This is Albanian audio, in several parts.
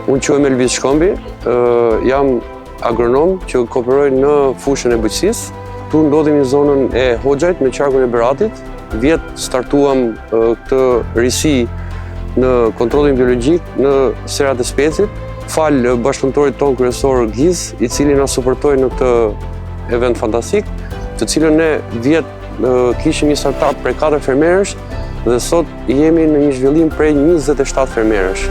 Unë quhem Elvis Shkombi, jam agronom që kooperoj në fushën e bujqësisë. Tu ndodhemi në zonën e Hoxhajt me qarkun e Beratit. Vjet startuam këtë risi në kontrollin biologjik në Serat e Specit, fal bashkëpunëtorit ton kryesor Giz, i cili na suportoi në këtë event fantastik, të cilën ne vjet kishim një startup prej 4 fermerësh dhe sot jemi në një zhvillim prej 27 fermerësh.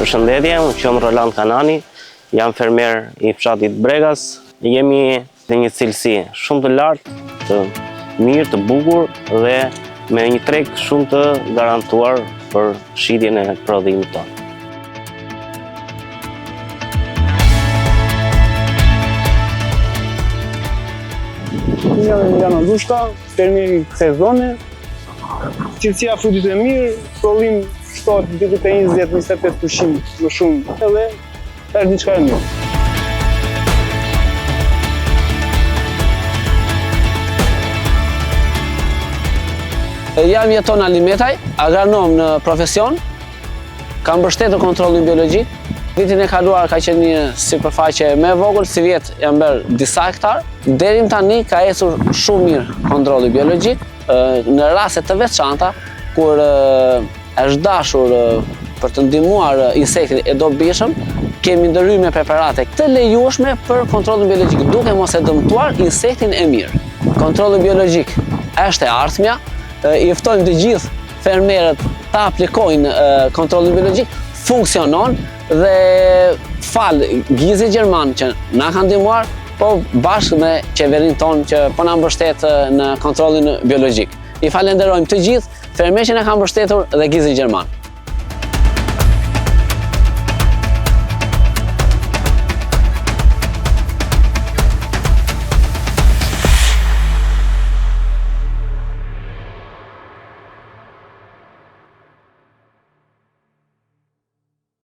Përshëndetje, unë qëmë Roland Kanani, jam fermer i fshatit Bregas. Jemi në një cilësi shumë të lartë, të mirë, të bukur dhe me një treg shumë të garantuar për shitjen e prodhimit tonë. Unë jam Emiliano Dushka, fermer i kësaj zone. Cilësia frutit e mirë, prodhim shtohet diku te 20-25% më shumë edhe është diçka e mirë. Jam Jeton Alimetaj, agronom në profesion, kam mbështetur kontrollin biologjik. Vitin e kaluar ka qenë një sipërfaqe më e vogël, si vjet jam bërë disa hektar. Deri tani ka ecur shumë mirë kontrolli biologjik, në raste të veçanta kur është dashur për të ndihmuar insektin e dobishëm, kemi ndërhyrë me preparate të lejueshme për kontrollin biologjik, duke mos e dëmtuar insektin e mirë. Kontrolli biologjik është e ardhmja, i ftojmë të gjithë fermerët ta aplikojnë kontrollin biologjik, funksionon dhe fal Gizit Gjerman që na ka ndihmuar, po bashkë me qeverinë tonë që po na mbështet në kontrollin biologjik. I falenderojmë të gjithë fermerët që na kanë mbështetur dhe Gizit Gjerman.